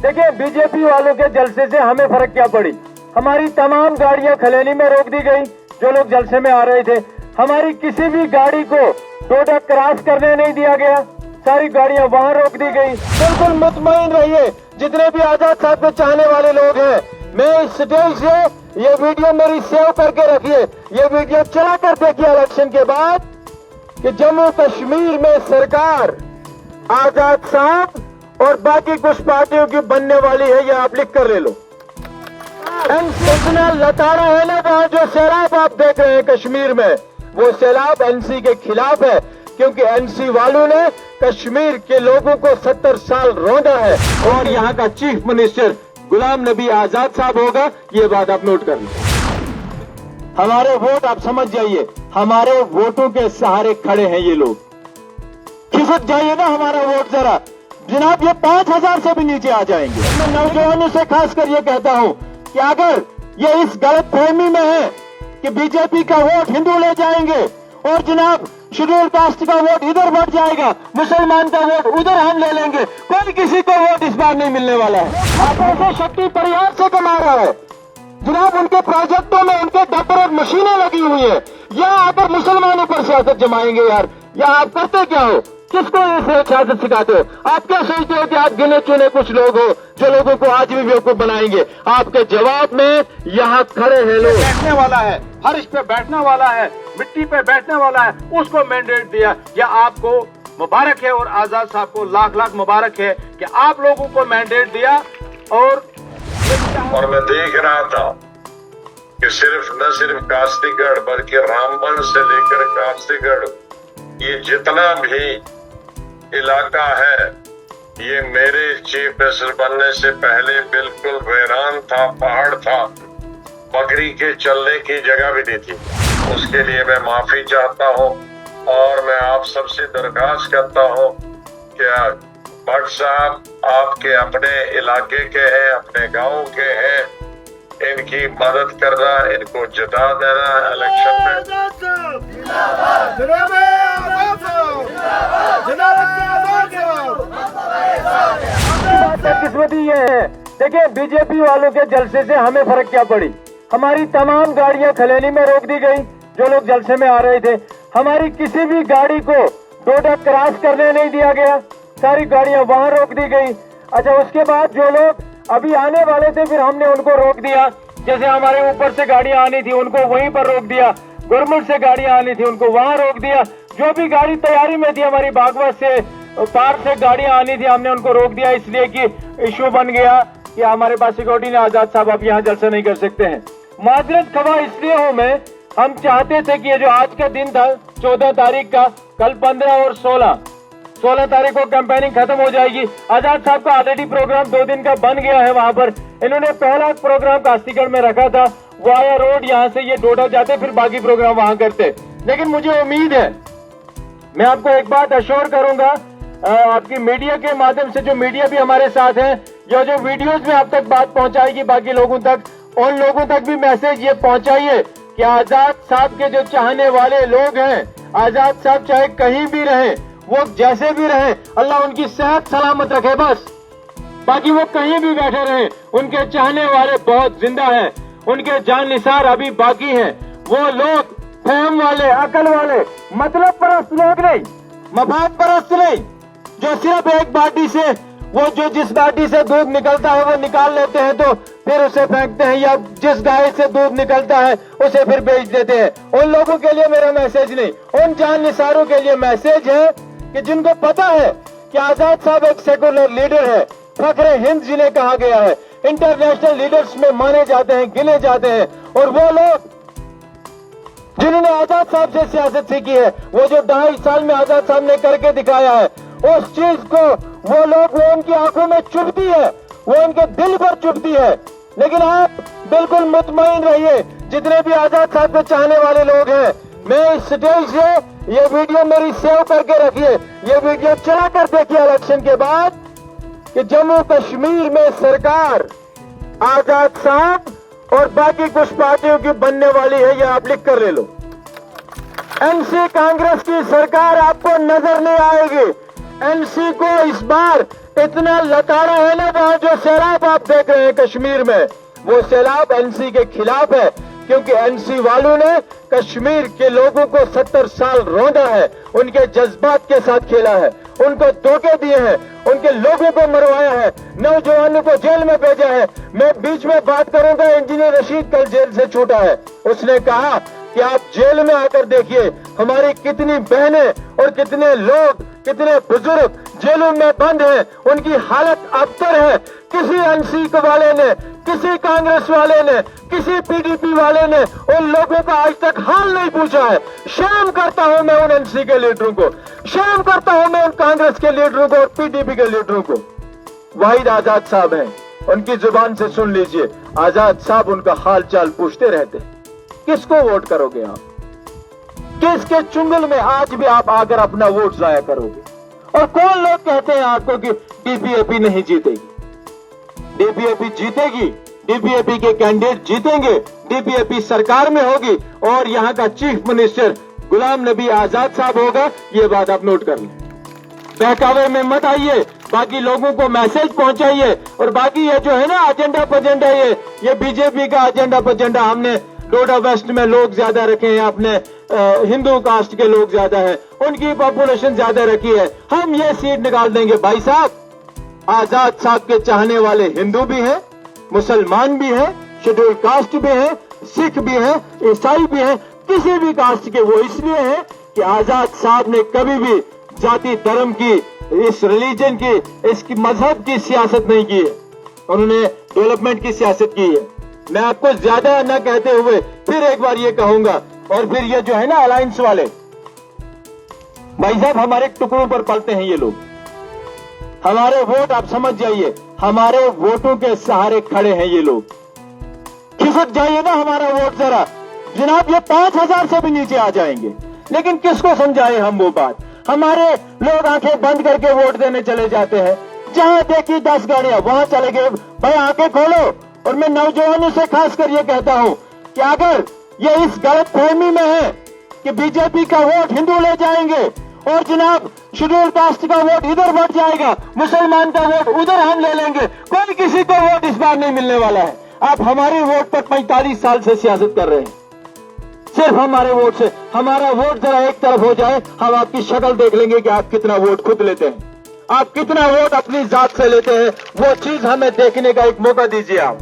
देखिए, बीजेपी वालों के जलसे से हमें फर्क क्या पड़ी। हमारी तमाम गाड़ियां खलेली में रोक दी गई जो लोग जलसे में आ रहे थे। हमारी किसी भी गाड़ी को डोडा क्रॉस करने नहीं दिया गया, सारी गाड़ियां वहां रोक दी गई। बिल्कुल मुतमईन रहिए, जितने भी आजाद साहब को चाहने वाले लोग हैं, मैं इस स्टेज से ये वीडियो मेरी सेव करके रखिए, ये वीडियो चला कर देखिए इलेक्शन के बाद कि जम्मू कश्मीर में सरकार आजाद साहब और बाकी कुछ पार्टियों की बनने वाली है। ये आप लिख कर ले लो। इतना लताड़ा है ना, वहां जो सैलाब आप देख रहे हैं कश्मीर में, वो सैलाब एनसी के खिलाफ है, क्योंकि एनसी वालों ने कश्मीर के लोगों को 70 साल रोंदा है। और यहाँ का चीफ मिनिस्टर गुलाम नबी आजाद साहब होगा, ये बात आप नोट कर लीजिए। हमारे वोट आप समझ जाइए, हमारे वोटों के सहारे खड़े हैं ये लोग। खिसक जाइए ना हमारा वोट जरा जनाब, ये 5000 से भी नीचे आ जाएंगे। मैं नौजवानों से खासकर ये कहता हूं कि अगर ये इस गलत फहमी में है कि बीजेपी का वोट हिंदू ले जाएंगे और जनाब शेड्यूल कास्ट का वोट इधर बढ़ जाएगा, मुसलमान का वोट उधर हम ले लेंगे, कोई किसी को वोट इस बार नहीं मिलने वाला है। आप ऐसे शक्ति परिवार से कमा रहा है जनाब, उनके प्रोजेक्टों में उनके डब्बर और मशीनें लगी हुई है। यहाँ आकर मुसलमानों पर सियासत जमाएंगे यार, या आप करते क्या हो? किसको ये सियासत सिखाते हो? आप क्या सोचते हो कि आप गिने चुने कुछ लोग हो जो लोगों को आज भी बेवकूफ बनाएंगे? आपके जवाब में यहाँ खड़े हैं लोग। बैठने वाला है, फर्श पे बैठने वाला है, मिट्टी पे बैठने वाला है, उसको मैंडेट दिया। या आपको मुबारक है और आजाद साहब को लाख लाख मुबारक है कि आप लोगों को मैंडेट दिया। और मैं देख रहा था कि न सिर्फ कास्तीगढ़ बल्कि रामबन से लेकर कास्तीगढ़, ये जितना भी इलाका है, ये मेरे चीफ मिनिस्टर बनने से पहले बिल्कुल वीरान था, पहाड़ था, बकरी के चलने की जगह भी नहीं थी। उसके लिए मैं माफी चाहता हूँ और मैं आप सबसे दरखास्त करता हूँ कि भट्ट साहब आपके अपने इलाके के हैं, अपने गांव के हैं, इनकी मदद करना, इनको जिता देना इलेक्शन में। किस्मती ये है, देखिए, बीजेपी वालों के जलसे से हमें फर्क क्या पड़ी। हमारी तमाम गाड़ियां खलेली में रोक दी गई जो लोग जलसे में आ रहे थे। हमारी किसी भी गाड़ी को डोडा क्रॉस करने नहीं दिया गया, सारी गाड़ियां वहां रोक दी गई। अच्छा, उसके बाद जो लोग अभी आने वाले थे फिर हमने उनको रोक दिया। जैसे हमारे ऊपर से गाड़ियां आनी थी उनको वहीं पर रोक दिया, गुरमुट से गाड़ियां आनी थी उनको वहां रोक दिया। जो भी गाड़ी तैयारी में थी, हमारी बागवत से पार से गाड़ियां आनी थी, हमने उनको रोक दिया, इसलिए कि इश्यू बन गया कि हमारे पास सिक्योरिटी ने आजाद साहब आप यहाँ जलसा नहीं कर सकते हैं। माजरत खवा इसलिए हूँ मैं, हम चाहते थे कि ये जो आज का दिन था 14 तारीख का, कल 15 और 16 तारीख को कैंपेनिंग खत्म हो जाएगी। आजाद साहब का ऑलरेडी प्रोग्राम 2 दिन का बन गया है वहां पर। इन्होंने पहला प्रोग्राम कास्तीगढ़ में रखा था, वाया रोड यहाँ से ये डोडा जाते, फिर बाकी प्रोग्राम वहां करते। लेकिन मुझे उम्मीद है, मैं आपको एक बात अश्योर करूंगा, आपकी मीडिया के माध्यम से, जो मीडिया भी हमारे साथ है, या जो वीडियोज में आप तक बात पहुंचाएगी बाकी लोगों तक, उन लोगों तक भी मैसेज ये पहुंचाइए कि आजाद साहब के जो चाहने वाले लोग हैं, आजाद साहब चाहे कहीं भी रहें, वो जैसे भी रहे, अल्लाह उनकी सेहत सलामत रखे बस, बाकी वो कहीं भी बैठे रहे, उनके चाहने वाले बहुत जिंदा हैं, उनके जान निसार अभी बाकी हैं। वो लोग फहम वाले, अकल वाले, मतलब परस्त लोग नहीं, मफाद परस्त नहीं, जो सिर्फ एक बाटी से, वो जो जिस बाटी से दूध निकलता है वो निकाल लेते हैं तो फिर उसे फेंकते हैं, या जिस गाय से दूध निकलता है उसे फिर बेच देते हैं। उन लोगों के लिए मेरा मैसेज नहीं, उन जान निसारों के लिए मैसेज है कि जिनको पता है कि आजाद साहब एक सेकुलर लीडर है, फखरे हिंद जिन्हें कहा गया है, इंटरनेशनल लीडर्स में माने जाते हैं, गिने जाते हैं, और वो लोग जिन्होंने आजाद साहब से सियासत सीखी है, वो जो 2.5 साल में आजाद साहब ने करके दिखाया है, उस चीज को वो लोग, वो उनकी आंखों में चुभती है, वो उनके दिल पर चुभती है। लेकिन आप बिल्कुल मुतमईन रहिए, जितने भी आजाद साहब को चाहने वाले लोग हैं, मैं इस स्टेज से ये वीडियो मेरी सेव करके रखिए, ये वीडियो चला कर देखिए इलेक्शन के बाद कि जम्मू कश्मीर में सरकार आजाद साहब और बाकी कुछ पार्टियों की बनने वाली है। ये आप लिख कर ले लो। एनसी कांग्रेस की सरकार आपको नजर नहीं आएगी। एनसी को इस बार इतना लताड़ा है ना, वहां जो सैलाब आप देख रहे हैं कश्मीर में, वो सैलाब एनसी के खिलाफ है, क्योंकि एनसी वालों ने कश्मीर के लोगों को 70 साल रौंदा है, उनके जज्बात के साथ खेला है, उनको धोखे दिए हैं, उनके लोगों को मरवाया है, नौजवानों को जेल में भेजा है। मैं बीच में बात करूंगा, इंजीनियर रशीद कल जेल से छूटा है, उसने कहा कि आप जेल में आकर देखिए हमारी कितनी बहनें और कितने लोग, कितने बुजुर्ग जेलों में बंद हैं, उनकी हालत अबतर है। किसी एनसी वाले ने, किसी कांग्रेस वाले ने, किसी पीडीपी वाले ने उन लोगों का आज तक हाल नहीं पूछा है। शर्म करता हूं मैं उन एनसी के लीडरों को, शर्म करता हूं मैं उन कांग्रेस के लीडरों को और पीडीपी के लीडरों को। वाहिद आजाद साहब हैं, उनकी जुबान से सुन लीजिए, आजाद साहब उनका हाल चाल पूछते रहते हैं। किसको वोट करोगे आप? किसके चुंगल में आज भी आप आकर अपना वोट जाया करोगे? और कौन लोग कहते हैं आपको कि डीपीएपी नहीं जीतेगी? डीपीएपी जीतेगी, डीपीएपी के कैंडिडेट जीतेंगे, डीपीएपी सरकार में होगी और यहां का चीफ मिनिस्टर गुलाम नबी आजाद साहब होगा। ये बात आप नोट कर लें। बहकावे में मत आइए, बाकी लोगों को मैसेज पहुंचाइए। और बाकी ये जो है ना एजेंडा पजेंडा, ये बीजेपी का एजेंडा पजेंडा, हमने डोडा वेस्ट में लोग ज्यादा रखे हैं, अपने हिंदू कास्ट के लोग ज्यादा हैं, उनकी पॉपुलेशन ज्यादा रखी है, हम ये सीट निकाल देंगे। भाई साहब, आजाद साहब के चाहने वाले हिंदू भी हैं, मुसलमान भी हैं, शेड्यूल कास्ट भी हैं, सिख भी हैं, ईसाई भी हैं, किसी भी कास्ट के। वो इसलिए हैं कि आजाद साहब ने कभी भी जाति धर्म की, इस रिलीजन की, इसकी मजहब की सियासत नहीं की है, उन्होंने डेवलपमेंट की सियासत की है। मैं आपको ज्यादा न कहते हुए फिर एक बार ये कहूंगा, और फिर ये जो है ना अलायंस वाले भाई साहब, हमारे टुकड़ों पर पलते हैं ये लोग। हमारे वोट आप समझ जाइए, हमारे वोटों के सहारे खड़े हैं ये लोग। खिसक जाइए ना हमारा वोट जरा जनाब, ये 5000 से भी नीचे आ जाएंगे। लेकिन किसको समझाएं हम वो बात? हमारे लोग आंखें बंद करके वोट देने चले जाते हैं, जहां देखी 10 गाड़ियां वहां चले गए। भाई आंखें खोलो। और मैं नौजवानों से खासकर ये कहता हूं कि अगर ये इस गलत फहमी में है कि बीजेपी का वोट हिंदू ले जाएंगे और जनाब शेड्यूल कास्ट का वोट इधर बढ़ जाएगा, मुसलमान का वोट उधर हम ले लेंगे, कोई किसी को वोट इस बार नहीं मिलने वाला है। आप हमारे वोट पर 45 साल से सियासत कर रहे हैं, सिर्फ हमारे वोट से। हमारा वोट जरा एक तरफ हो जाए, हम आपकी शक्ल देख लेंगे कि आप कितना वोट खुद लेते हैं, आप कितना वोट अपनी जात से लेते हैं। वो चीज हमें देखने का एक मौका दीजिए। आप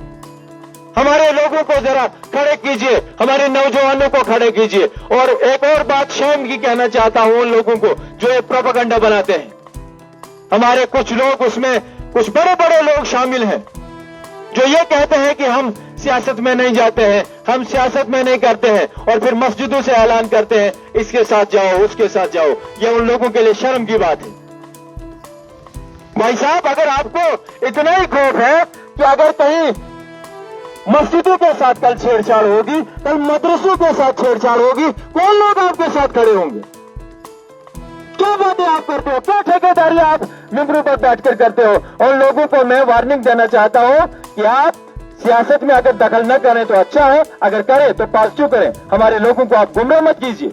हमारे लोगों को जरा खड़े कीजिए, हमारे नौजवानों को खड़े कीजिए। और एक और बात शर्म की कहना चाहता हूं उन लोगों को जो ये प्रोपेगेंडा बनाते हैं। हमारे कुछ लोग, उसमें कुछ बड़े बड़े लोग शामिल हैं जो ये कहते हैं कि हम सियासत में नहीं जाते हैं, हम सियासत में नहीं करते हैं, और फिर मस्जिदों से ऐलान करते हैं इसके साथ जाओ, उसके साथ जाओ। ये उन लोगों के लिए शर्म की बात है। भाई साहब, अगर आपको इतना ही खौफ है कि अगर कहीं मस्जिदों के साथ कल छेड़छाड़ होगी, कल मदरसों के साथ छेड़छाड़ होगी, कौन लोग आपके साथ खड़े होंगे? क्या बातें आप करते हो? क्या ठेकेदारी आप मिंबरों पर बैठकर करते हो? और लोगों को मैं वार्निंग देना चाहता हूं कि आप सियासत में अगर दखल न करें तो अच्छा है, अगर करें तो पालतू करें। हमारे लोगों को आप गुमराह मत कीजिए।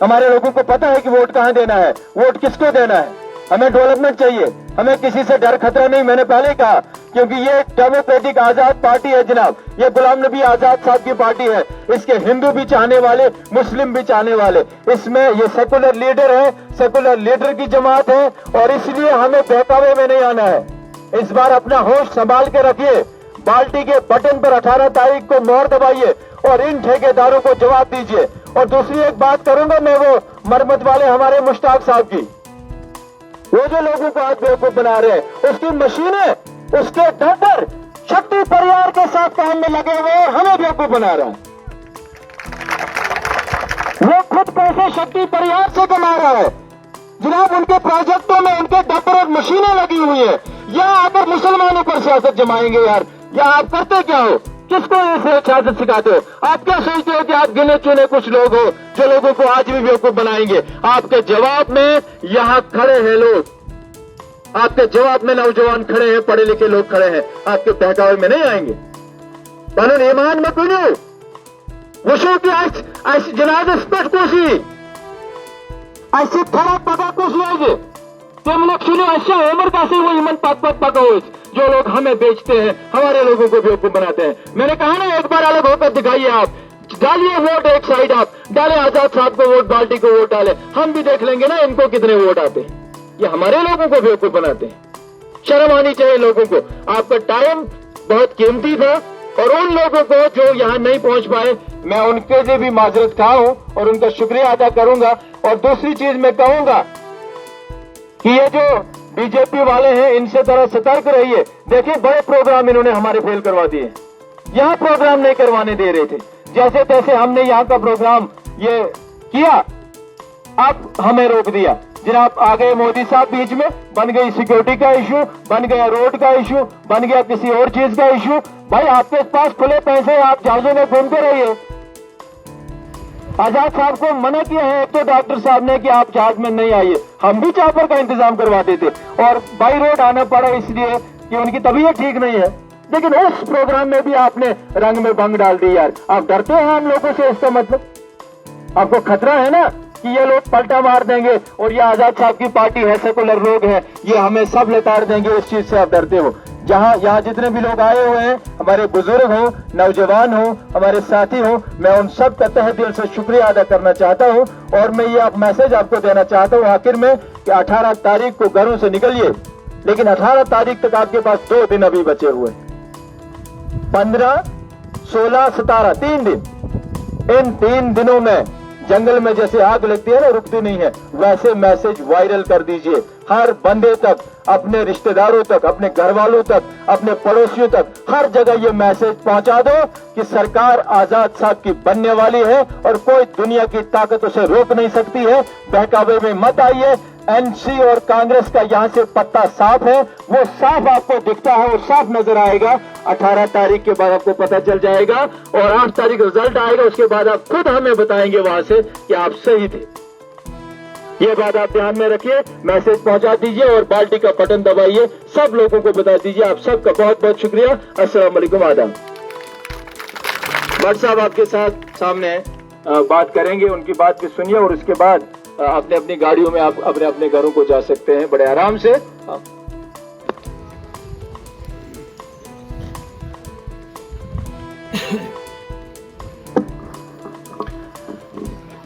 हमारे लोगों को पता है कि वोट कहां देना है, वोट किसको देना है। हमें डेवलपमेंट चाहिए, हमें किसी से डर खतरा नहीं। मैंने पहले ही कहा, क्योंकि ये डेमोक्रेटिक आजाद पार्टी है जनाब, ये गुलाम नबी आजाद साहब की पार्टी है। इसके हिंदू भी चाहने वाले, मुस्लिम भी चाहने वाले, इसमें ये सेकुलर लीडर है, सेकुलर लीडर की जमात है, और इसलिए हमें बहकावे में नहीं आना है। इस बार अपना होश संभाल के रखिए, बाल्टी के बटन पर 18 तारीख को मोहर दबाइए और इन ठेकेदारों को जवाब दीजिए। और दूसरी एक बात करूंगा मैं, वो मरम्मत वाले हमारे मुश्ताक साहब की, वो जो लोगों को आज बेवकूफ बना रहे हैं, उसकी मशीनें, उसके डॉक्टर शक्ति परिवार के साथ काम में लगे हुए हैं, हमें बेवकूफ बना रहा है। वो खुद पैसे शक्ति परिवार से कमा रहा है जनाब, उनके प्रोजेक्टों में उनके डॉक्टर और मशीनें लगी हुई है। या आकर मुसलमानों पर सियासत जमाएंगे यार, या आप करते क्या हो? किसको ये सियासत सिखाते हो? आप क्या सोचते हो कि आप गिने चुने कुछ लोग हो जो लोगों को आज भी बेवकूफ बनाएंगे? आपके जवाब में यहाँ खड़े हैं लोग, आपके जवाब में नौजवान खड़े हैं, पढ़े लिखे लोग खड़े हैं, आपके बहकावे में नहीं आएंगे। कानून ईमान में कुछ वशों की जनाब स्पष्ट कोशी ऐसे थोड़ा पता कुछ लोग ते विलक्षण अशा उम्र का से वो ईमन पकोस जो लोग हमें बेचते हैं, हमारे लोगों को बेवकूफ बनाते हैं। मैंने कहा ना, एक बार अलग होकर दिखाइए आप, डालिए वोट एक साइड, आप डाले आजाद साहब को वोट, बाल्टी को वोट डाले, हम भी देख लेंगे ना इनको कितने वोट आते हैं। ये हमारे लोगों को बेवकूफ बनाते हैं। शर्म आनी चाहिए लोगों को। आपका टाइम बहुत कीमती था और उन लोगों को जो यहाँ नहीं पहुंच पाए, मैं उनके लिए भी माजरत खा हूं और उनका शुक्रिया अदा करूंगा। और दूसरी चीज मैं कहूंगा कि ये जो बीजेपी वाले हैं, इनसे जरा सतर्क रहिए। देखिए, बड़े प्रोग्राम इन्होंने हमारे फेल करवा दिए। यहाँ प्रोग्राम नहीं करवाने दे रहे थे, जैसे तैसे हमने यहाँ का प्रोग्राम ये किया, अब हमें रोक दिया। जनाब आ गए मोदी साहब बीच में, बन गई सिक्योरिटी का इशू, बन गया रोड का इशू, बन गया किसी और चीज का इशू। भाई आपके पास खुले पैसे, आप जहाजों में घूमते रहिए। आजाद साहब को मना किया है एक तो डॉक्टर साहब ने कि आप जहाज में नहीं आइए, हम भी चापर का इंतजाम करवाते थे और बाई रोड आना पड़ा इसलिए कि उनकी तबीयत ठीक नहीं है। लेकिन उस प्रोग्राम में भी आपने रंग में भंग डाल दी। यार, आप डरते हैं हम लोगों से, इसका मतलब आपको खतरा है ना कि ये लोग पलटा मार देंगे और ये आजाद साहब की पार्टी है, सेकुलर लोग हैं, ये हमें सब लताड़ देंगे। उस चीज से आप डरते हो। जहां यहाँ जितने भी लोग आए हुए हैं, हमारे बुजुर्ग हो, नौजवान हो, हमारे साथी हो, मैं उन सब का तहे दिल से शुक्रिया अदा करना चाहता हूं। और मैं ये मैसेज आपको देना चाहता हूं आखिर में कि 18 तारीख को घरों से निकलिए, लेकिन 18 तारीख तक आपके पास 2 दिन अभी बचे हुए, 15, 16, 17, 3 दिन। इन 3 दिनों में जंगल में जैसे आग लगती है ना, रुकती नहीं है, वैसे मैसेज वायरल कर दीजिए हर बंदे तक, अपने रिश्तेदारों तक, अपने घर वालों तक, अपने पड़ोसियों तक, हर जगह ये मैसेज पहुंचा दो कि सरकार आजाद साहब की बनने वाली है और कोई दुनिया की ताकत उसे रोक नहीं सकती है। बहकावे में मत आइए। एनसी और कांग्रेस का यहाँ से पत्ता साफ है, वो साफ आपको दिखता है और साफ नजर आएगा। 18 तारीख के बाद आपको पता चल जाएगा और 8 तारीख रिजल्ट आएगा, उसके बाद आप खुद हमें बताएंगे वहां से कि आप सही थे। ये बात आप ध्यान में रखिए, मैसेज पहुंचा दीजिए और बाल्टी का बटन दबाइए, सब लोगों को बता दीजिए। आप सबका बहुत बहुत शुक्रिया। अस्सलाम वालेकुम, आदाब। भट्ट साहब आपके साथ सामने बात करेंगे, उनकी बात भी सुनिए और उसके बाद अपने अपनी गाड़ियों में आप अपने अपने घरों को जा सकते हैं बड़े आराम से।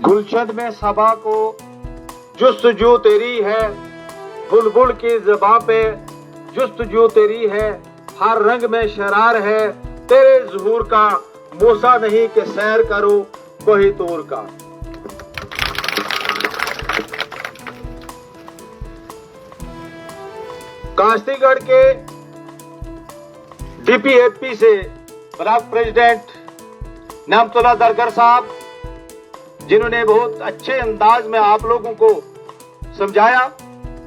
गुलशन में सबा को जुस्तजू तेरी है, बुलबुल की ज़बां पे जुस्तजू तेरी है, हर रंग में शरार है तेरे ज़ुहूर का, मूसा नहीं कि सैर करूं कोही तूर का। कास्तीगढ़ के डीपीएपी से ब्लॉक प्रेसिडेंट नामतुल्ला दरगर साहब, जिन्होंने बहुत अच्छे अंदाज में आप लोगों को समझाया,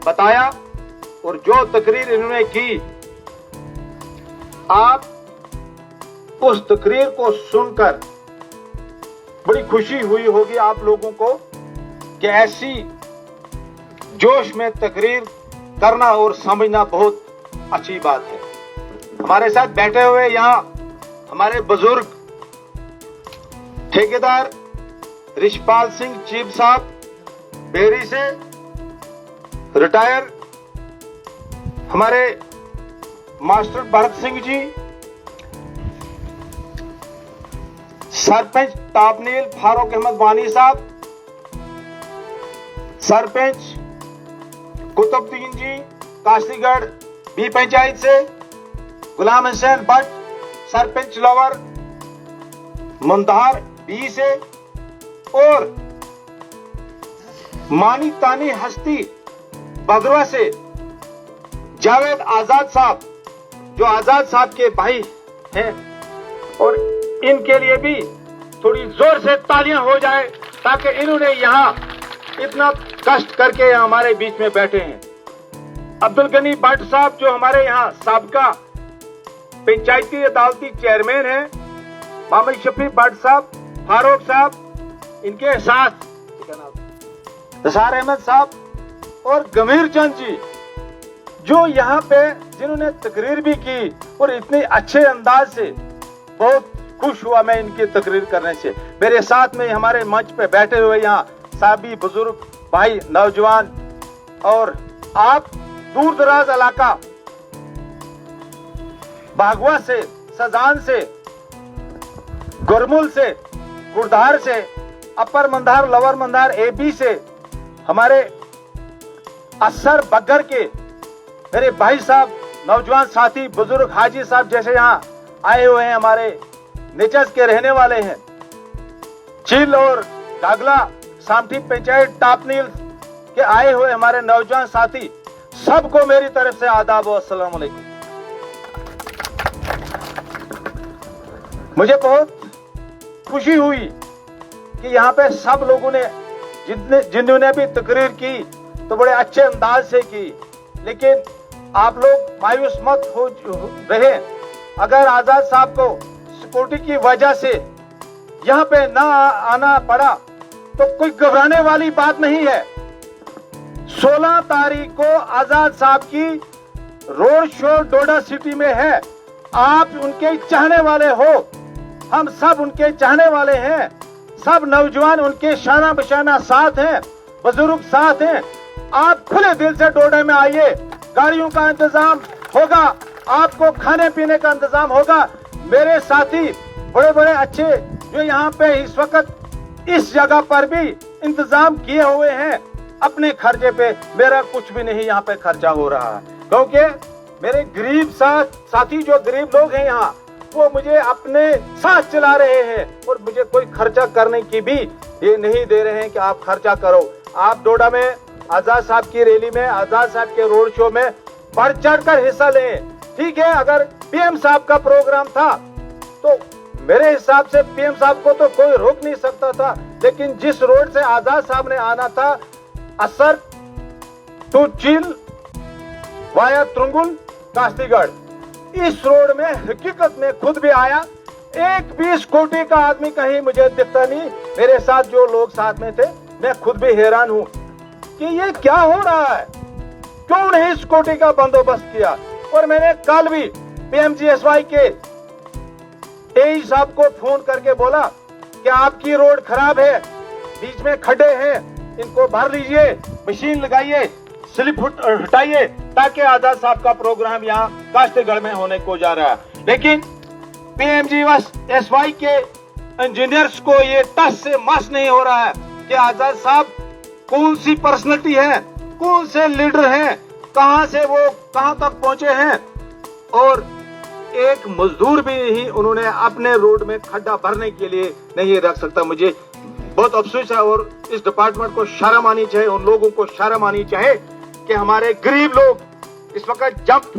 बताया और जो तकरीर इन्होंने की, आप उस तकरीर को सुनकर बड़ी खुशी हुई होगी आप लोगों को कि ऐसी जोश में तकरीर करना और समझना बहुत अच्छी बात है। हमारे साथ बैठे हुए यहाँ हमारे बुजुर्ग ठेकेदार रिशपाल सिंह चीब साहब बेरी से रिटायर, हमारे मास्टर भरत सिंह जी, सरपंच तापनील फारूक अहमद वानी साहब, सरपंच कुतुबुद्दीन जी कास्तीगढ़ बी पंचायत से, गुलाम हुसैन भट्ट सरपंच लोवर मुंदार बी से, और मानी तानी हस्ती बगरवा से जावेद आजाद साहब, जो आजाद साहब के भाई हैं, और इनके लिए भी थोड़ी जोर से तालियां हो जाए ताकि इन्होंने यहाँ इतना कष्ट करके यहाँ हमारे बीच में बैठे हैं। अब्दुल गनी भट्ट साहब, जो हमारे यहाँ साबका पंचायती अदालती चेयरमैन हैं, मोहम्मद शफी भट्ट साहब, फारूक साहब, इनके साथ रसार अहमद साहब और गमीर चंद जी, जो यहाँ पे जिन्होंने तकरीर भी की और इतने अच्छे अंदाज से, बहुत खुश हुआ मैं इनकी तकरीर करने से। मेरे साथ में हमारे मंच पे बैठे हुए यहाँ साबी बुजुर्ग भाई, नौजवान और आप दूर दराज इलाका बागवा से, सजान से, गुरमुल से, गुरधार से, अपर मंधार, लवर मंधार, एबी से, हमारे असर बग्गर के मेरे भाई साहब, नौजवान साथी, बुजुर्ग हाजी साहब जैसे यहाँ आए हुए हैं, हमारे निचस के रहने वाले हैं, चील और गागला सामठी पंचायत टापनील के आए हुए हमारे नौजवान साथी, सबको मेरी तरफ से आदाब और अस्सलाम वालेकुम। मुझे बहुत खुशी हुई कि यहाँ पे सब लोगों ने जिन्होंने भी तकरीर की तो बड़े अच्छे अंदाज से की, लेकिन आप लोग मायूस मत हो रहे। अगर आजाद साहब को सिक्योरिटी की वजह से यहाँ पे ना आना पड़ा तो कोई घबराने वाली बात नहीं है। 16 तारीख को आजाद साहब की रोड शो डोडा सिटी में है। आप उनके चाहने वाले हो, हम सब उनके चाहने वाले हैं, सब नौजवान उनके शाना बशाना साथ हैं, बुजुर्ग साथ हैं। आप खुले दिल से डोडा में आइए, गाड़ियों का इंतजाम होगा, आपको खाने पीने का इंतजाम होगा। मेरे साथी बड़े बड़े अच्छे जो यहाँ पे इस वक्त इस जगह पर भी इंतजाम किए हुए हैं अपने खर्चे पे, मेरा कुछ भी नहीं यहाँ पे खर्चा हो रहा है, क्योंकि मेरे गरीब साथी जो गरीब लोग हैं यहाँ, वो मुझे अपने साथ चला रहे हैं और मुझे कोई खर्चा करने की भी ये नहीं दे रहे हैं कि आप खर्चा करो। आप डोडा में आजाद साहब की रैली में, आजाद साहब के रोड शो में बढ़ चढ़ कर हिस्सा लें। ठीक है, अगर पीएम साहब का प्रोग्राम था तो मेरे हिसाब से पीएम साहब को तो कोई रोक नहीं सकता था, लेकिन जिस रोड से आजाद साहब ने आना था, असर टू चील वाया त्रुंगुल कास्तीगढ़, इस रोड में हकीकत में खुद भी आया। एक भी स्कूटी का आदमी कहीं मुझे दिखता नहीं। मेरे साथ जो लोग साथ में थे, मैं खुद भी हैरान हूं कि ये क्या हो रहा है, क्यों नहीं स्कूटी का बंदोबस्त किया। और मैंने कल भी पीएमजीएसवाई के एई साहब को फोन करके बोला कि आपकी रोड खराब है, बीच में खड्डे हैं, इनको भर लीजिए, मशीन लगाइए, स्लिप हटाइए, ताकि आजाद साहब का प्रोग्राम यहाँ कास्तीगढ़ में होने को जा रहा है। लेकिन पीएमजीएसवाई के इंजीनियर्स को ये टस से मस नहीं हो रहा है कि आजाद साहब कौन सी पर्सनैलिटी है, कौन से लीडर हैं, कहां से वो कहां तक पहुंचे हैं। और एक मजदूर भी नहीं उन्होंने अपने रोड में खड्डा भरने के लिए नहीं रख सकता। मुझे बहुत अफसोस है और इस डिपार्टमेंट को शर्म आनी चाहिए, उन लोगों को शर्म आनी चाहिए कि हमारे गरीब लोग इस वक्त जंप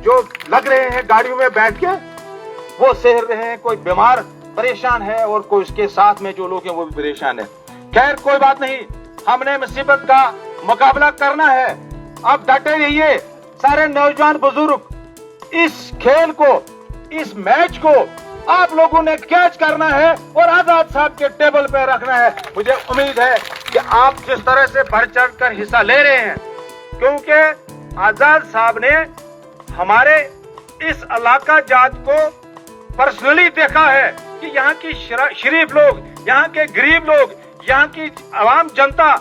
जो लग रहे हैं गाड़ियों में बैठ के, वो सह रहे हैं। कोई बीमार परेशान है और कोई उसके साथ में जो लोग हैं वो भी परेशान है। खैर कोई बात नहीं, हमने मुसीबत का मुकाबला करना है। अब डटे रहिए सारे नौजवान बुजुर्ग, इस खेल को, इस मैच को आप लोगों ने कैच करना है और आजाद साहब के टेबल पे रखना है। मुझे उम्मीद है कि आप जिस तरह से बढ़ चढ़ कर हिस्सा ले रहे हैं, क्योंकि आजाद साहब ने हमारे इस इलाका जात को पर्सनली देखा है कि यहाँ की शरीफ लोग, यहाँ के गरीब लोग, यहाँ की आवाम जनता,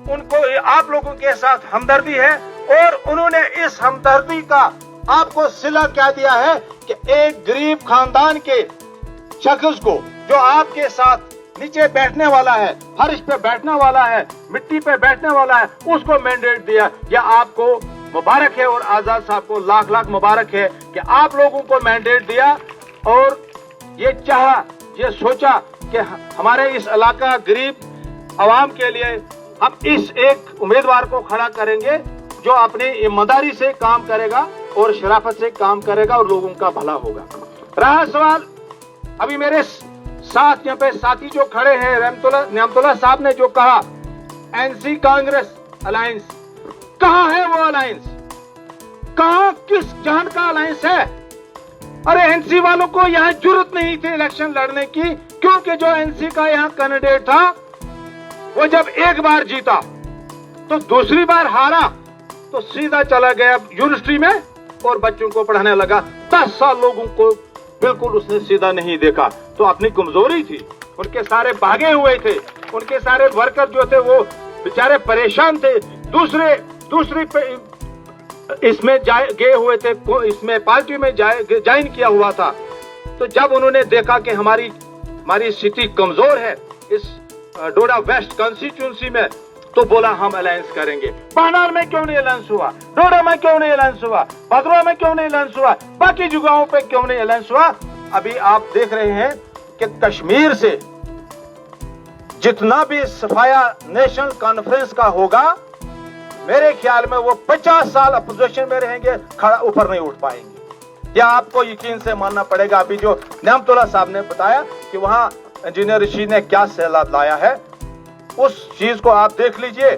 उनको आप लोगों के साथ हमदर्दी है और उन्होंने इस हमदर्दी का आपको सिला क्या दिया है कि एक गरीब खानदान के शख्स को जो आपके साथ नीचे बैठने वाला है, फर्श पे बैठने वाला है, मिट्टी पे बैठने वाला है, उसको मैंडेट दिया। यह आपको मुबारक है और आजाद साहब को लाख लाख मुबारक है कि आप लोगों को मैंडेट दिया और ये चाहा, ये सोचा कि हमारे इस इलाका गरीब आवाम के लिए हम इस एक उम्मीदवार को खड़ा करेंगे जो अपनी ईमानदारी से काम करेगा और शराफत से काम करेगा और लोगों का भला होगा। रहा सवाल, अभी मेरे साथ यहाँ पे साथी जो खड़े हैं, नियामतुल्लाह साहब ने जो कहा एनसी कांग्रेस अलायंस, कहाँ है वो अलायंस, कहाँ किस जान का अलायंस है। अरे एनसी वालों को यहाँ जरूरत नहीं थी इलेक्शन लड़ने की, क्योंकि जो एनसी का यहाँ कैंडिडेट था वो जब एक बार जीता तो दूसरी बार हारा तो सीधा चला गया यूनिवर्सिटी में और बच्चों को पढ़ाने लगा। 10 साल लोगों को बिल्कुल उसने सीधा नहीं देखा। तो अपनी कमजोरी थी, उनके सारे भागे हुए थे, उनके सारे वर्कर जो थे वो बेचारे परेशान थे। दूसरे दूसरी इसमें गए हुए थे, इसमें पार्टी में ज्वाइन किया हुआ था। तो जब उन्होंने देखा कि हमारी स्थिति कमजोर है इस डोडा वेस्ट कॉन्स्टिट्यूंसी में, तो बोला हम अलायंस करेंगे। बानार में क्यों नहीं अलायंस हुआ, डोडा में क्यों नहीं अलायंस हुआ, भद्रवा में क्यों नहीं अलायंस हुआ, बाकी जगहों पे क्यों नहीं अलायंस हुआ? अभी आप देख रहे हैं कि कश्मीर से जितना भी सफाया नेशनल कॉन्फ्रेंस का होगा, मेरे ख्याल में वो 50 साल अपोजिशन में रहेंगे, खड़ा ऊपर नहीं उठ पाएंगे। या आपको यकीन से मानना पड़ेगा। अभी जो नियामतुल्लाह साहब ने बताया कि वहां इंजीनियर रशीद ने क्या सैलाब लाया है, उस चीज को आप देख लीजिए।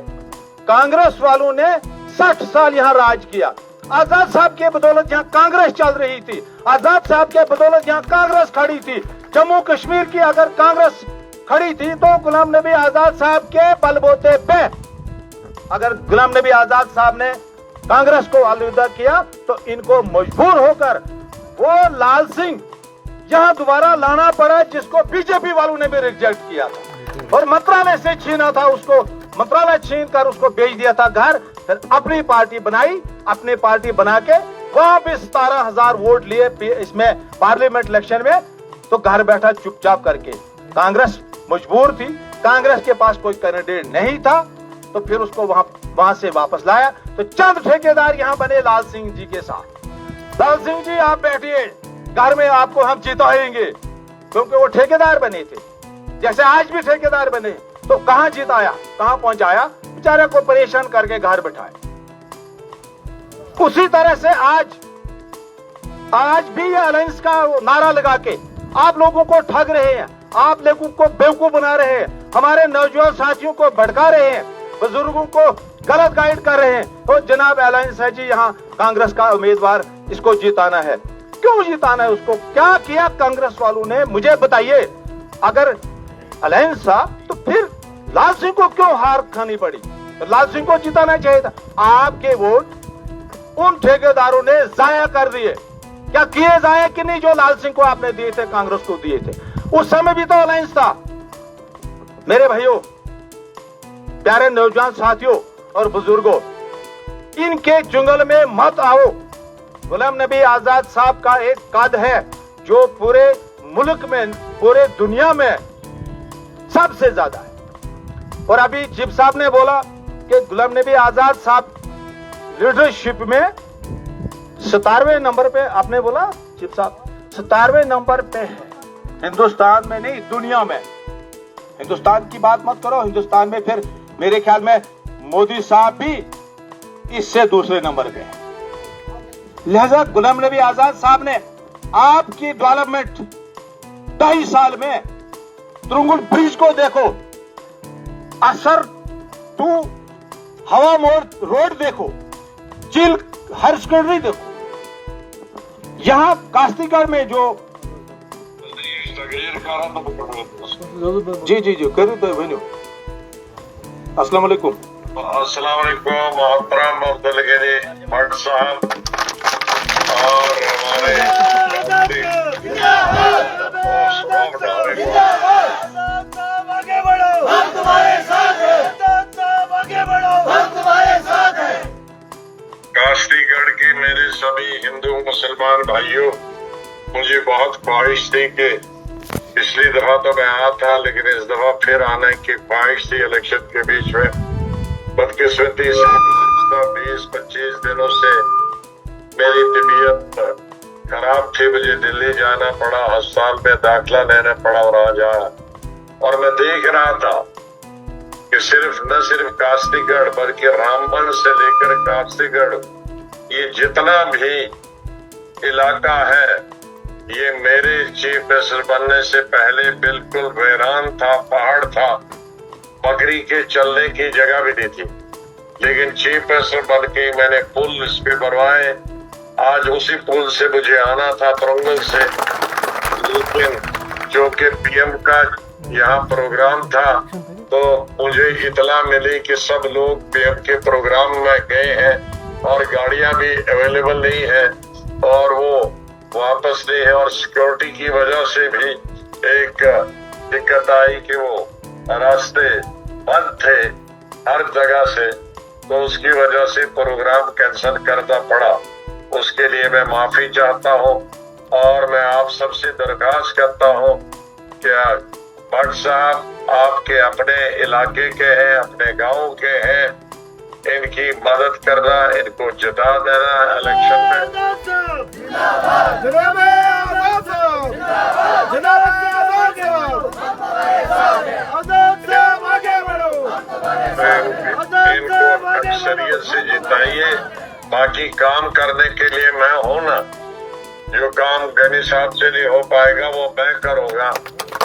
कांग्रेस वालों ने 60 साल यहां राज किया। आजाद साहब के बदौलत यहां कांग्रेस चल रही थी, आजाद साहब के बदौलत यहां कांग्रेस खड़ी थी। जम्मू कश्मीर की अगर कांग्रेस खड़ी थी तो गुलाम नबी आजाद साहब के बलबूते पे, अगर गुलाम नबी आजाद साहब ने कांग्रेस को अलविदा किया तो इनको मजबूर होकर वो लाल सिंह यहां दोबारा लाना पड़ा, जिसको बीजेपी वालों ने भी रिजेक्ट किया था और मंत्रालय से छीना था, उसको मंत्रालय छीन कर उसको भेज दिया था घर। फिर अपनी पार्टी बनाई, अपनी पार्टी बना के वहां भी 17,000 वोट लिए इसमें पार्लियामेंट इलेक्शन में। तो घर बैठा चुपचाप करके, कांग्रेस मजबूर थी, कांग्रेस के पास कोई कैंडिडेट नहीं था, तो फिर उसको वहां से वापस लाया। तो चंद ठेकेदार यहां बने लाल सिंह जी के साथ। लाल सिंह जी आप बैठिए, घर में आपको हम जिताएंगे, क्योंकि वो ठेकेदार बने थे, जैसे आज भी ठेकेदार बने। तो कहां जिताया, कहां पहुंचाया, बेचारे को परेशान करके घर बैठाए। उसी तरह से आज भी ये अलायंस का नारा लगा के आप लोगों को ठग रहे हैं, आप लोगों को बेवकूफ बना रहे हैं, हमारे नौजवान साथियों को भड़का रहे हैं, बुजुर्गों को गलत गाइड कर रहे हैं। तो जनाब अलायंस है जी, यहाँ कांग्रेस का उम्मीदवार, इसको जिताना है। क्यों जिताना है उसको, क्या किया कांग्रेस वालों ने, मुझे बताइए। अगर अलायंस था तो फिर लाल सिंह को क्यों हार खानी पड़ी? तो लाल सिंह को जिताना चाहिए था। आपके वोट उन ठेकेदारों ने जाया कर दिए। क्या किए जाया कि नहीं, जो लाल सिंह को आपने दिए थे, कांग्रेस को दिए थे? उस समय भी तो अलायंस था। मेरे भाइयों, प्यारे नौजवान साथियों और बुजुर्गों, इनके चुंगल में मत आओ। गुलाम नबी आजाद साहब का एक कद है जो पूरे मुल्क में, पूरे दुनिया में सबसे ज्यादा है। और अभी चिप साहब ने बोला कि गुलाम नबी आजाद साहब लीडरशिप में 17वें नंबर पे, आपने बोला चिप साहब 17वें नंबर पे है, हिंदुस्तान में नहीं दुनिया में। हिंदुस्तान की बात मत करो, हिंदुस्तान में फिर मेरे ख्याल में मोदी साहब भी इससे दूसरे नंबर पे है। लिहाजा गुलाम नबी आजाद साहब ने आपकी डेवलपमेंट 2.5 साल में, तुरंगुल ब्रिज को देखो, असर टू हवा मोड़ रोड देखो, चिल हर सेकेंडरी देखो, यहां कास्तीगढ़ में जो जी जी जी करूँ तो बनो। अस्सलाम वालेकुम। अस्सलाम वालेकुम मोहतरम अब्दुल गनी भट्ट साहब और हमारे आगे बढ़ो, हम तुम्हारे साथ हैं, आगे बढ़ो, हम तुम्हारे साथ हैं। कास्तीगढ़ के मेरे सभी हिंदू मुसलमान भाइयों, मुझे बहुत ख्वाहिश थी कि पिछली दफा तो मैं आया था, लेकिन इस दफा फिर आने की ख्वाहिश थी इलेक्शन के बीच में। बदकिस्मती से 20-25 दिनों से मेरी तबीयत खराब थी, मुझे दिल्ली जाना पड़ा, अस्पताल में दाखिला लेना पड़ा और आज आया। और मैं देख रहा था कि न सिर्फ कास्तीगढ़ बल्कि रामबन से लेकर कास्तीगढ़, ये जितना भी इलाका है, ये मेरे चीफ मिनिस्टर बनने से पहले बिल्कुल वीरान था, पहाड़ था, बकरी के चलने की जगह भी नहीं थी। लेकिन चीफ मिनिस्टर बन के मैंने पुल इस पे बनवाए। आज उसी पुल से मुझे आना था तुरंगल से, लेकिन जो कि पीएम का यहाँ प्रोग्राम था, तो मुझे इतला मिली कि सब लोग पीएम के प्रोग्राम में गए हैं और गाड़ियां भी अवेलेबल नहीं है और वो वापस नहीं है। और सिक्योरिटी की वजह से भी एक दिक्कत आई कि वो रास्ते बंद थे हर जगह से। तो उसकी वजह से प्रोग्राम कैंसिल करना पड़ा। उसके लिए मैं माफी चाहता हूँ और मैं आप सबसे दरख्वास्त करता हूँ कि भट्ट साहब आपके अपने इलाके के हैं, अपने गांव के हैं, इनकी मदद करना, इनको जिता देना इलेक्शन में। आजाद साहब जिंदाबाद, जनाब आजाद साहब जिंदाबाद, जनाब आजाद साहब, आजाद साहब आगे बढ़ो, इनको अक्सरियत से जिताइए। बाकी काम करने के लिए मैं हूं ना, जो काम गनी साहब से नहीं हो पाएगा वो मैं करूंगा,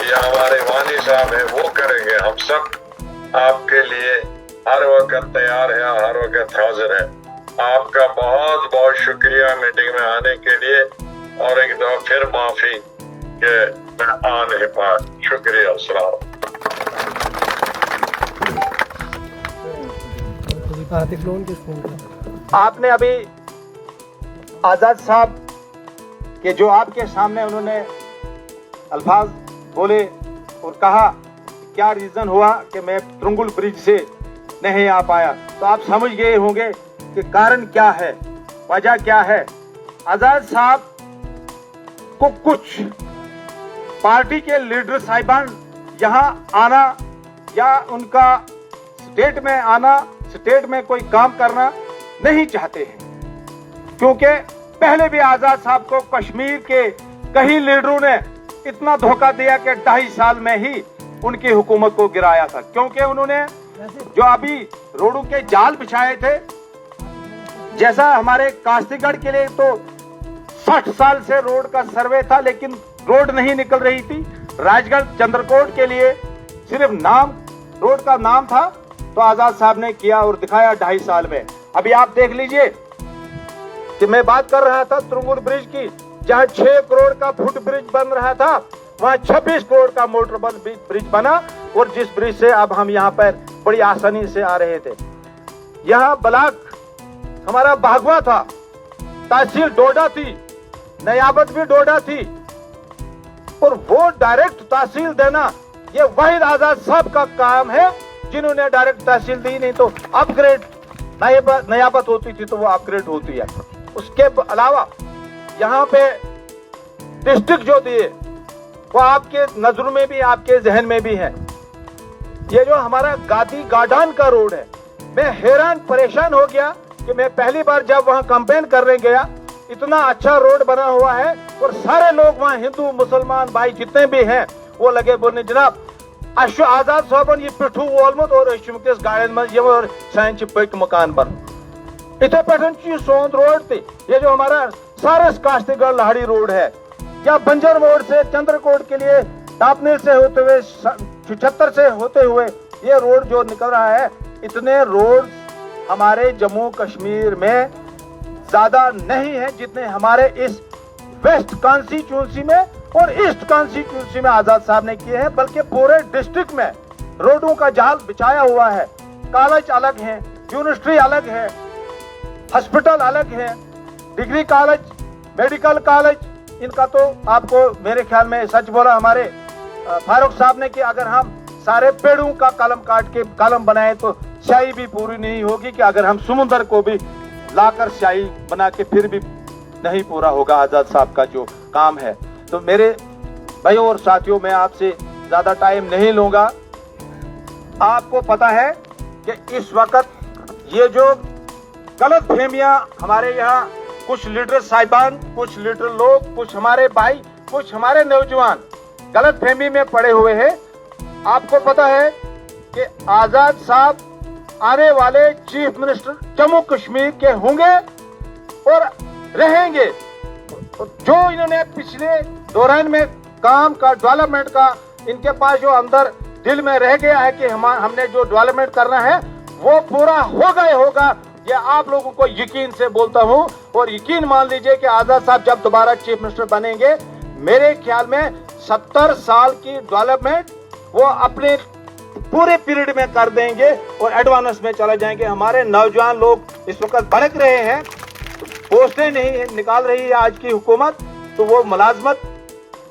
या हमारे वानी साहब है वो करेंगे। हम सब आपके लिए हर वक्त तैयार है, हर वक्त हाजिर है। आपका बहुत बहुत शुक्रिया मीटिंग में आने के लिए, और एक दफा फिर माफी कि मैं आ नहीं पाया। शुक्रिया। अस्सलाम। आपने अभी आजाद साहब के जो आपके सामने उन्होंने अल्फाज बोले और कहा क्या रीजन हुआ कि मैं तुरंगुल ब्रिज से नहीं आ पाया, तो आप समझ गए होंगे कि कारण क्या है, वजह क्या है। आजाद साहब को कुछ पार्टी के लीडर साहिबान यहाँ आना या उनका स्टेट में आना, स्टेट में कोई काम करना नहीं चाहते हैं, क्योंकि पहले भी आजाद साहब को कश्मीर के कई लीडरों ने इतना धोखा दिया कि 2.5 साल में ही उनकी हुकूमत को गिराया था, क्योंकि उन्होंने जो अभी रोडों के जाल बिछाए थे, जैसा हमारे कास्तीगढ़ के लिए तो 60 साल से रोड का सर्वे था लेकिन रोड नहीं निकल रही थी। राजगढ़ चंद्रकोट के लिए सिर्फ नाम, रोड का नाम था, तो आजाद साहब ने किया और दिखाया 2.5 साल में। अभी आप देख लीजिए कि मैं बात कर रहा था तुरंगुल ब्रिज की, जहां 6 करोड़ का फुट ब्रिज बन रहा था, वहां 26 करोड़ का मोटरबल ब्रिज बना, और जिस ब्रिज से अब हम यहाँ पर बड़ी आसानी से आ रहे थे। यहाँ ब्लॉक हमारा भागवा था, तहसील डोडा थी, नयाबत भी डोडा थी, और वो डायरेक्ट तहसील देना ये वाहिद आजाद साहब का काम है, जिन्होंने डायरेक्ट तहसील दी। नहीं तो अपग्रेड नयाबत होती थी तो वो अपग्रेड होती है। उसके अलावा यहाँ पे डिस्ट्रिक्ट जो दिए वो आपके नजरों में भी, आपके जहन में भी है। ये जो हमारा गादी गाडान का रोड है, मैं हैरान परेशान हो गया कि मैं पहली बार जब वहाँ कैंपेन करने गया, इतना अच्छा रोड बना हुआ है और सारे लोग वहाँ हिंदू मुसलमान भाई जितने भी हैं वो लगे बोलने जनाब अशु आजाद साहबन ये पिठू वोलमुत और अशुमकिस गाड़ियों में ये और साइन पक मकान बन इथे पे सोंद रोड थी। ये जो हमारा सारस काश्तीगढ़ लाहड़ी रोड है, या बंजर मोड़ से चंद्रकोट के लिए टापनेर से होते हुए 76 से होते हुए ये रोड जो निकल रहा है, इतने रोड हमारे जम्मू कश्मीर में ज्यादा नहीं है जितने हमारे इस वेस्ट कॉन्स्टिट्यूंसी में और ईस्ट कॉन्स्टिट्यूंसी में आजाद साहब ने किए हैं। बल्कि पूरे डिस्ट्रिक्ट में रोडों का जाल बिछाया हुआ है। कॉलेज अलग है, यूनिवर्सिटी अलग है, हॉस्पिटल अलग है, डिग्री कॉलेज, मेडिकल कॉलेज, इनका तो आपको मेरे ख्याल में सच बोला हमारे फारूक साहब ने कि अगर हम सारे पेड़ों का कलम काट के कलम बनाए तो स्याही भी पूरी नहीं होगी, कि अगर हम समुद्र को भी लाकर स्याही बना के फिर भी नहीं पूरा होगा आजाद साहब का जो काम है। तो मेरे भाइयों और साथियों, मैं आपसे ज्यादा टाइम नहीं लूंगा। आपको पता है कि इस वक्त ये जो गलत फहमियां हमारे यहाँ कुछ लीडर साहिबान, कुछ लीडर लोग, कुछ हमारे भाई, कुछ हमारे नौजवान गलत फहमी में पड़े हुए हैं। आपको पता है कि आजाद साहब आने वाले चीफ मिनिस्टर जम्मू कश्मीर के होंगे और रहेंगे। जो इन्होंने पिछले दौरान में काम का, डेवलपमेंट का, इनके पास जो अंदर दिल में रह गया है कि हमने जो डेवलपमेंट करना है वो पूरा होगा ही होगा, ये आप लोगों को यकीन से बोलता हूं। और यकीन मान लीजिए कि आजाद साहब जब दोबारा चीफ मिनिस्टर बनेंगे, मेरे ख्याल में 70 साल की डेवलपमेंट वो अपने पूरे पीरियड में कर देंगे और एडवांस में चले जाएंगे। हमारे नौजवान लोग इस वक्त भड़क रहे हैं, पोस्टें नहीं निकाल रही है आज की हुकूमत, तो वो मुलाजमत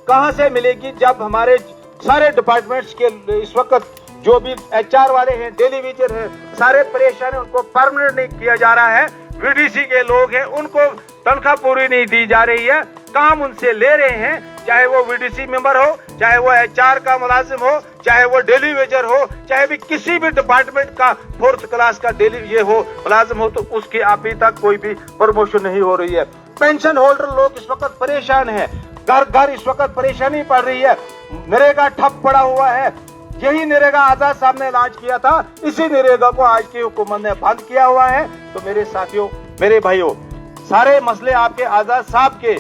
कहां से मिलेगी जब हमारे सारे डिपार्टमेंट्स के इस वक्त जो भी HR वाले हैं, डेली वेजर हैं, सारे परेशान हैं, उनको परमानेंट नहीं किया जा रहा है। VDC के लोग हैं, उनको तनख्वाह पूरी नहीं दी जा रही है, काम उनसे ले रहे हैं, चाहे वो VDC मेंबर हो, चाहे वो HR का मुलाजिम हो, चाहे वो डेली वेजर हो, चाहे भी किसी भी डिपार्टमेंट का 4th क्लास का डेली ये हो मुलाजिम हो, तो उसकी अभी तक कोई भी प्रमोशन नहीं हो रही है। पेंशन होल्डर लोग इस वक्त परेशान हैं, घर घर इस वक्त परेशानी पड़ रही है, नरेगा ठप पड़ा हुआ है। यही नरेगा आजाद साहब ने लॉन्च किया था, इसी नरेगा को आज की हुकूमत ने बंद किया हुआ है। तो मेरे साथियों, मेरे भाइयों, सारे मसले आपके आजाद साहब के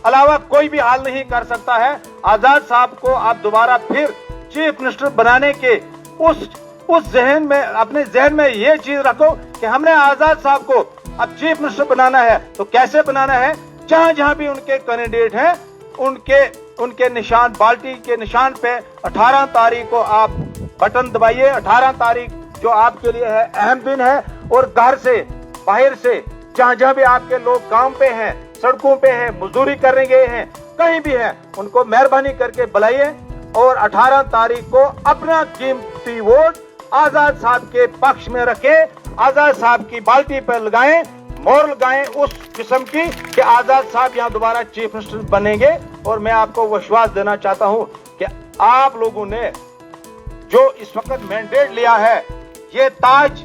अलावा कोई भी हल नहीं कर सकता है। आजाद साहब को आप दोबारा फिर चीफ मिनिस्टर बनाने के उस जहन में, अपने जहन में ये चीज रखो कि हमने आजाद साहब को अब चीफ मिनिस्टर बनाना है। तो कैसे बनाना है? जहां जहां भी उनके कैंडिडेट हैं, उनके निशान, बाल्टी के निशान पे 18 तारीख को आप बटन दबाइए। 18 तारीख जो आपके लिए है अहम दिन है, और घर से बाहर से जहां जहां भी आपके लोग काम पे हैं, सड़कों पे हैं, मजदूरी करने गए हैं, कहीं भी हैं, उनको मेहरबानी करके बुलाइए और 18 तारीख को अपना कीमती वोट आजाद साहब के पक्ष में रखें, आजाद साहब की बाल्टी पर लगाएं, मोहर लगाएं उस किस्म की कि आजाद साहब यहाँ दोबारा चीफ मिनिस्टर बनेंगे। और मैं आपको विश्वास देना चाहता हूँ कि आप लोगों ने जो इस वक्त मैंडेट लिया है, ये ताज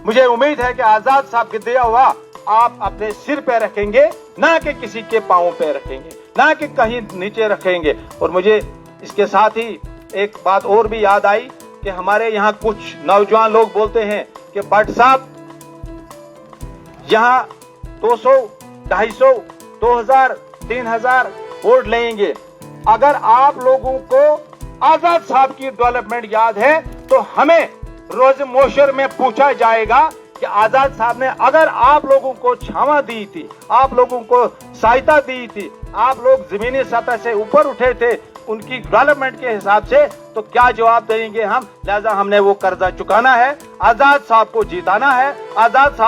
मुझे उम्मीद है कि आजाद साहब के दिया हुआ आप अपने सिर पे रखेंगे, ना कि किसी के पांव पे रखेंगे, ना कि कहीं नीचे रखेंगे। और मुझे इसके साथ ही एक बात और भी याद आई कि हमारे यहाँ कुछ नौजवान लोग बोलते हैं कि भट्ट साहब यहाँ 200, 250, 2000, 3000 वोट लेंगे। अगर आप लोगों को आजाद साहब की डेवलपमेंट याद है तो हमें रोज मोशर में पूछा जाएगा कि आजाद साहब ने अगर आप लोगों को छावा दी थी, आप लोगों को सहायता दी थी, आप लोग जमीनी सतह से ऊपर उठे थे उनकी डेवलपमेंट के हिसाब से, तो क्या जवाब देंगे हम? लिहाजा हमने वो कर्जा चुकाना है, आजाद साहब को जिताना है, आजाद साहब